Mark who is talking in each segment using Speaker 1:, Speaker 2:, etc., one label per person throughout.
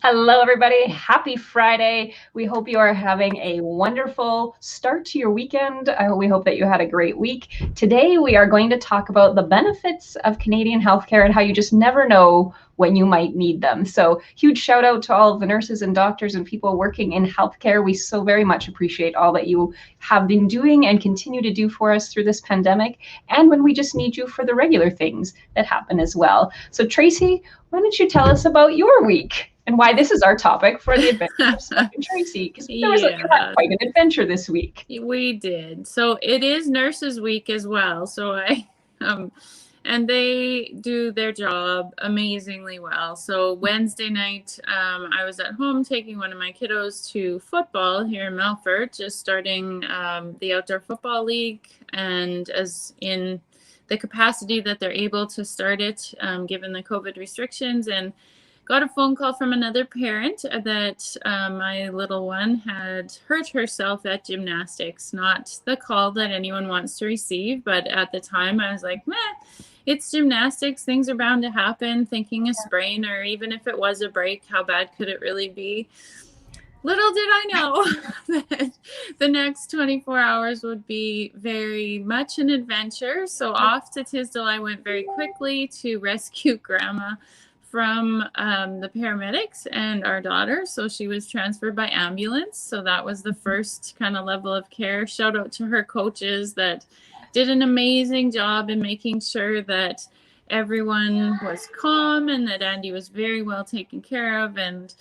Speaker 1: Hello, everybody. Happy Friday. We hope you are having a wonderful start to your weekend. We hope that you had a great week. Today, we are going to talk about the benefits of Canadian healthcare and how you just never know when you might need them. So, huge shout out to all of the nurses and doctors and people working in healthcare. We so very much appreciate all that you have been doing and continue to do for us through this pandemic, and when we just need you for the regular things that happen as well. So, Tracy, why don't you tell us about your week? And why this is our topic for the adventure of Steph and Tracy, because you had quite an adventure this week.
Speaker 2: We did. So it is Nurses Week as well. So and they do their job amazingly well. So Wednesday night, I was at home taking one of my kiddos to football here in Melfort, just starting the outdoor football league, and as in the capacity that they're able to start it, given the COVID restrictions, and got a phone call from another parent that my little one had hurt herself at gymnastics. Not the call that anyone wants to receive, but at the time I was like, meh, it's gymnastics. Things are bound to happen. Thinking a sprain, or even if it was a break, how bad could it really be? Little did I know that the next 24 hours would be very much an adventure. So off to Tisdale I went very quickly to rescue Grandma from the paramedics and our daughter. So she was transferred by ambulance. So that was the first kind of level of care. Shout out to her coaches that did an amazing job in making sure that everyone was calm and that Andy was very well taken care of, and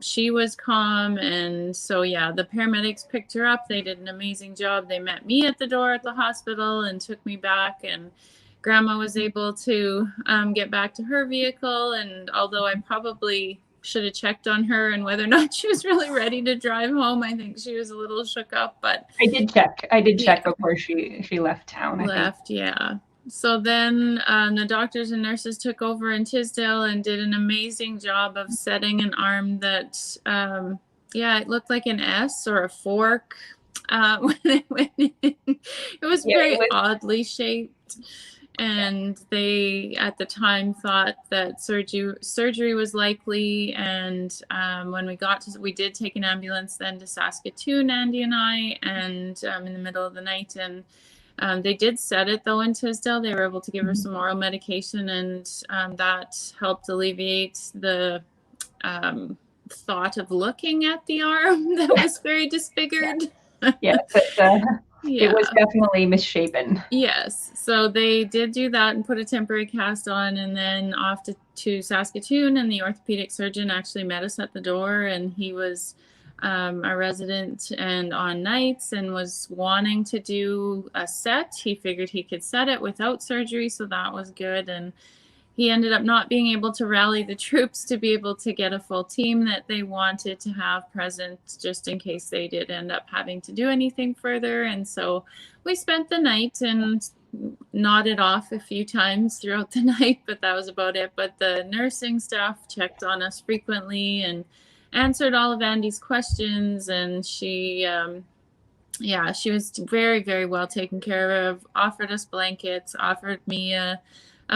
Speaker 2: she was calm. And so, yeah, the paramedics picked her up. They did an amazing job. They met me at the door at the hospital and took me back, and Grandma was able to get back to her vehicle. And although I probably should have checked on her and whether or not she was really ready to drive home, I think she was a little shook up. But
Speaker 1: I did check before she left town.
Speaker 2: Yeah. So then the doctors and nurses took over in Tisdale and did an amazing job of setting an arm that, it looked like an S or a fork when it went in. It was very oddly shaped. And they, at the time, thought that surgery was likely. And when we did take an ambulance then to Saskatoon, Andy and I, and in the middle of the night. And they did set it, though, in Tisdale. They were able to give her some oral medication, and that helped alleviate the thought of looking at the arm that was very disfigured.
Speaker 1: Yes, it was definitely misshapen.
Speaker 2: Yes. So they did do that and put a temporary cast on, and then off to Saskatoon, and the orthopedic surgeon actually met us at the door, and he was a resident and on nights and was wanting to do a set. He figured he could set it without surgery, so that was good. And he ended up not being able to rally the troops to be able to get a full team that they wanted to have present, just in case they did end up having to do anything further. And so we spent the night and nodded off a few times throughout the night, but that was about it. But the nursing staff checked on us frequently and answered all of Andy's questions, and she was very, very well taken care of, offered us blankets, offered me a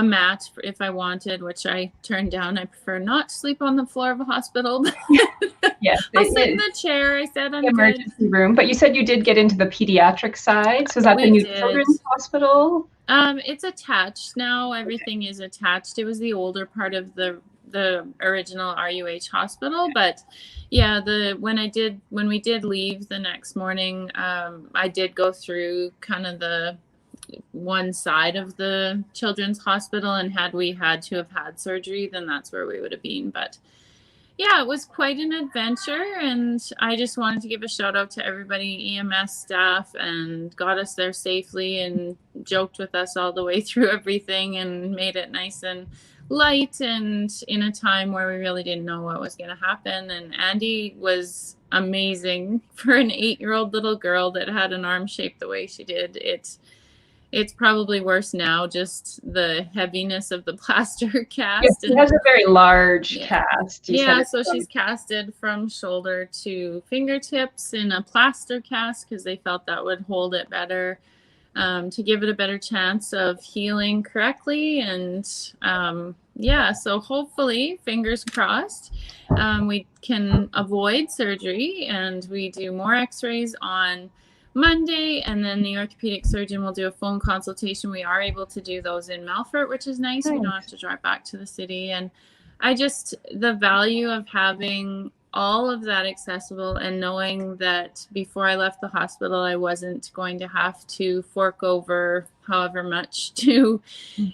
Speaker 2: mat if I wanted, which I turned down. I prefer not to sleep on the floor of a hospital.
Speaker 1: Yes,
Speaker 2: I'll sit in the chair. I said I'm
Speaker 1: emergency room. But you said you did get into the pediatric side. So is that the new children's hospital?
Speaker 2: It's attached now. Everything is attached. It was the older part of the original RUH hospital, but yeah, when we did leave the next morning, I did go through kind of the one side of the children's hospital, and had we had to have had surgery, then that's where we would have been. But yeah, it was quite an adventure, and I just wanted to give a shout out to everybody, EMS staff, and got us there safely and joked with us all the way through everything and made it nice and light, and in a time where we really didn't know what was going to happen. And Andy was amazing for an 8-year-old little girl that had an arm shaped the way she did. It's probably worse now, just the heaviness of the plaster cast.
Speaker 1: Yes, it has a very large cast.
Speaker 2: Yeah, so she's casted from shoulder to fingertips in a plaster cast because they felt that would hold it better. to give it a better chance of healing correctly. And yeah, so hopefully, fingers crossed, we can avoid surgery, and we do more x-rays on Monday, and then the orthopedic surgeon will do a phone consultation. We are able to do those in Melfort, which is nice. We don't have to drive back to the city. And the value of having all of that accessible, and knowing that before I left the hospital, I wasn't going to have to fork over however much to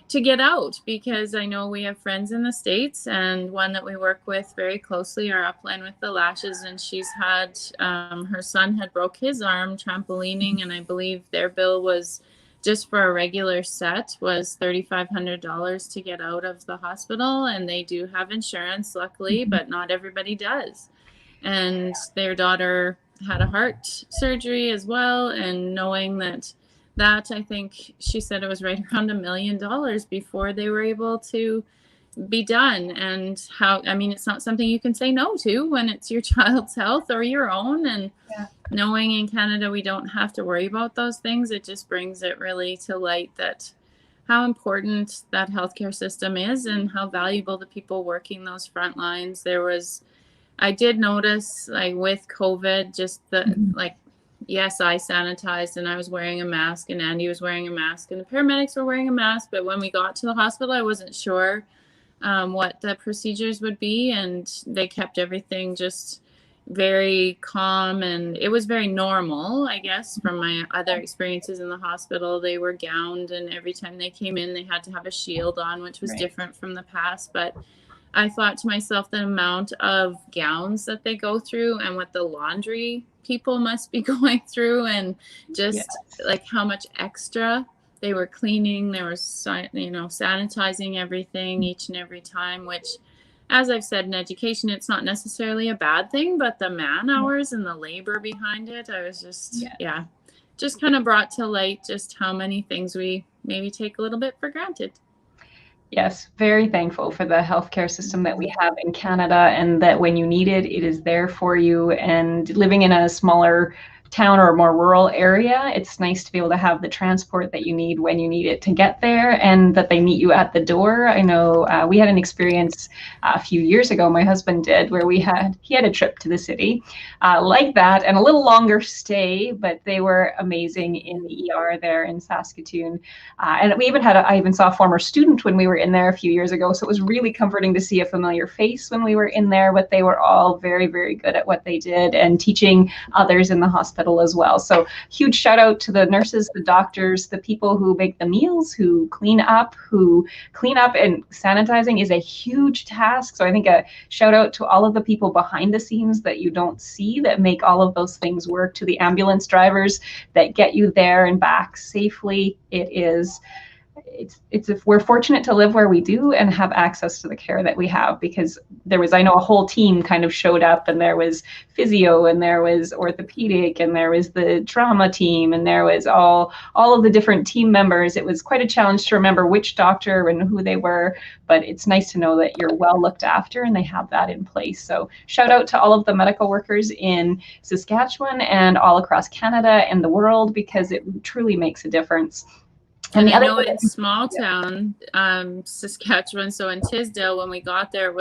Speaker 2: get out, because I know we have friends in the States, and one that we work with very closely, our upline with the lashes, and she's had her son had broke his arm trampolining, and I believe their bill was just for a regular set was $3,500 to get out of the hospital. And they do have insurance, luckily, but not everybody does. And their daughter had a heart surgery as well. And knowing that I think she said it was right around $1 million before they were able to be done. And it's not something you can say no to when it's your child's health or your own. And knowing in Canada we don't have to worry about those things, it just brings it really to light that how important that healthcare system is, and how valuable the people working those front lines. I did notice, like with COVID, just yes, I sanitized and I was wearing a mask, and Andy was wearing a mask, and the paramedics were wearing a mask. But when we got to the hospital, I wasn't sure what the procedures would be, and they kept everything just very calm, and it was very normal, I guess, from my other experiences in the hospital. They were gowned, and every time they came in, they had to have a shield on, which was different from the past. But I thought to myself, the amount of gowns that they go through, and what the laundry people must be going through, and just like how much extra they were cleaning. They were, sanitizing everything each and every time, which, as I've said, in education, it's not necessarily a bad thing, but the man hours and the labor behind it, I was just kind of brought to light just how many things we maybe take a little bit for granted.
Speaker 1: Yes, very thankful for the healthcare system that we have in Canada, and that when you need it, it is there for you. And living in a smaller town or a more rural area, it's nice to be able to have the transport that you need when you need it to get there, and that they meet you at the door. I know we had an experience a few years ago, my husband did, where he had a trip to the city like that, and a little longer stay, but they were amazing in the ER there in Saskatoon. And I even saw a former student when we were in there a few years ago. So it was really comforting to see a familiar face when we were in there, but they were all very, very good at what they did, and teaching others in the hospital as well. So huge shout out to the nurses, the doctors, the people who make the meals, who clean up, and sanitizing is a huge task. So I think a shout out to all of the people behind the scenes that you don't see, that make all of those things work, to the ambulance drivers that get you there and back safely. We're fortunate to live where we do and have access to the care that we have, because I know a whole team kind of showed up, and there was physio, and there was orthopedic, and there was the trauma team, and there was all of the different team members. It was quite a challenge to remember which doctor and who they were, but it's nice to know that you're well looked after and they have that in place. So shout out to all of the medical workers in Saskatchewan and all across Canada and the world, because it truly makes a difference.
Speaker 2: And I know in small town, Saskatchewan, so in Tisdale, when we got there,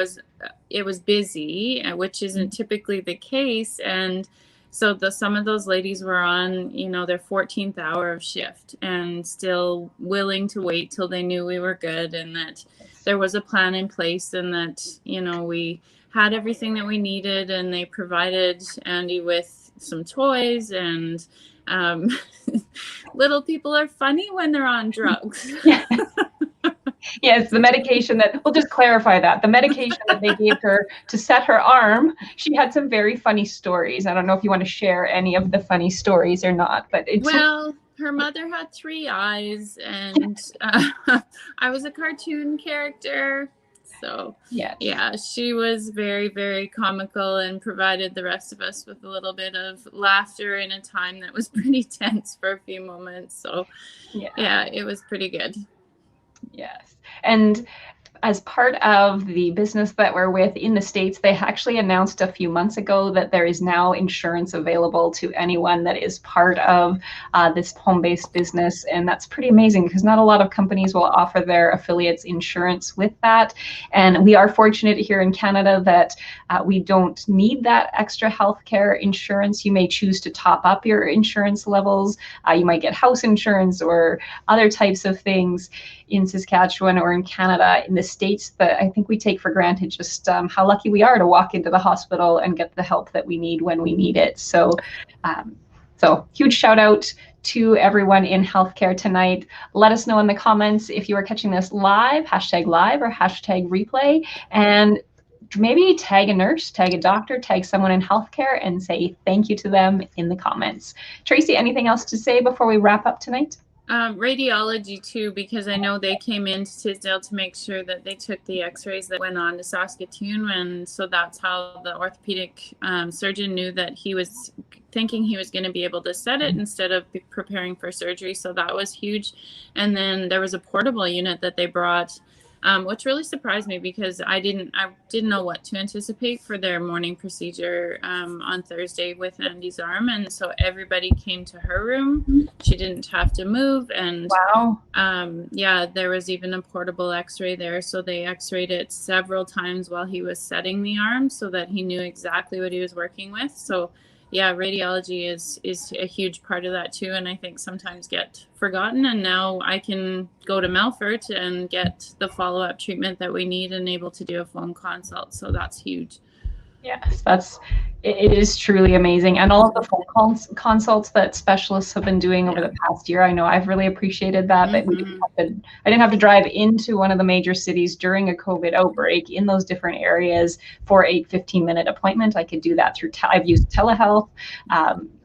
Speaker 2: it was busy, which isn't typically the case. And so some of those ladies were on, their 14th hour of shift, and still willing to wait till they knew we were good, and that there was a plan in place, and that, we had everything that we needed, and they provided Andy with some toys, and little people are funny when they're on drugs.
Speaker 1: Yes, the medication we'll just clarify that. The medication that they gave her to set her arm, she had some very funny stories. I don't know if you want to share any of the funny stories or not, but
Speaker 2: her mother had 3 eyes, and I was a cartoon character. So yeah, she was very, very comical, and provided the rest of us with a little bit of laughter in a time that was pretty tense for a few moments. So yeah, it was pretty good.
Speaker 1: Yes. And as part of the business that we're with in the States, they actually announced a few months ago that there is now insurance available to anyone that is part of this home-based business. And that's pretty amazing because not a lot of companies will offer their affiliates insurance with that. And we are fortunate here in Canada that we don't need that extra healthcare insurance. You may choose to top up your insurance levels. You might get house insurance or other types of things in Saskatchewan or in Canada. In the States, that I think we take for granted just how lucky we are to walk into the hospital and get the help that we need when we need it. So huge shout out to everyone in healthcare tonight. Let us know in the comments if you are catching this live, #live or #replay, and maybe tag a nurse, tag a doctor, tag someone in healthcare and say thank you to them in the comments. Tracy, anything else to say before we wrap up tonight?
Speaker 2: Radiology too, because I know they came into Tisdale to make sure that they took the x-rays that went on to Saskatoon, and so that's how the orthopedic surgeon knew that he was thinking he was going to be able to set it instead of preparing for surgery. So that was huge. And then there was a portable unit that they brought, which really surprised me because I didn't know what to anticipate for their morning procedure on Thursday with Andy's arm. And so everybody came to her room. She didn't have to move. And
Speaker 1: wow.
Speaker 2: Yeah, there was even a portable x-ray there. So they x-rayed it several times while he was setting the arm so that he knew exactly what he was working with. So yeah, radiology is a huge part of that too, and I think sometimes get forgotten. And now I can go to Melfort and get the follow-up treatment that we need and able to do a phone consult. So that's huge.
Speaker 1: Yes, it is truly amazing. And all of the phone consults that specialists have been doing over the past year, I know I've really appreciated that. That I didn't have to drive into one of the major cities during a COVID outbreak in those different areas for a 15-minute appointment. I could do that through, I've used telehealth,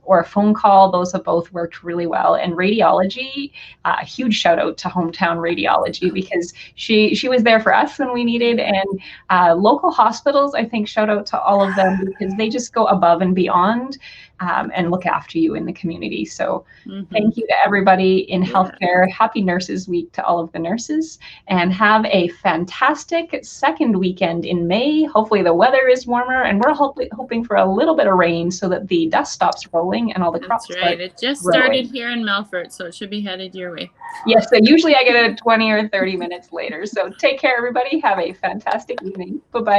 Speaker 1: or a phone call. Those have both worked really well. And radiology, a huge shout out to Hometown Radiology because she was there for us when we needed. And local hospitals, I think, shout out to all of them because they just go above and beyond and look after you in the community. So thank you to everybody in healthcare. Happy Nurses Week to all of the nurses, and have a fantastic second weekend in May. Hopefully the weather is warmer, and we're hoping for a little bit of rain so that the dust stops rolling and all the crops.
Speaker 2: That's right. It just started here in Melfort, so it should be headed your way.
Speaker 1: Yes, so usually I get it 20 or 30 minutes later. So take care, everybody. Have a fantastic evening. Bye-bye.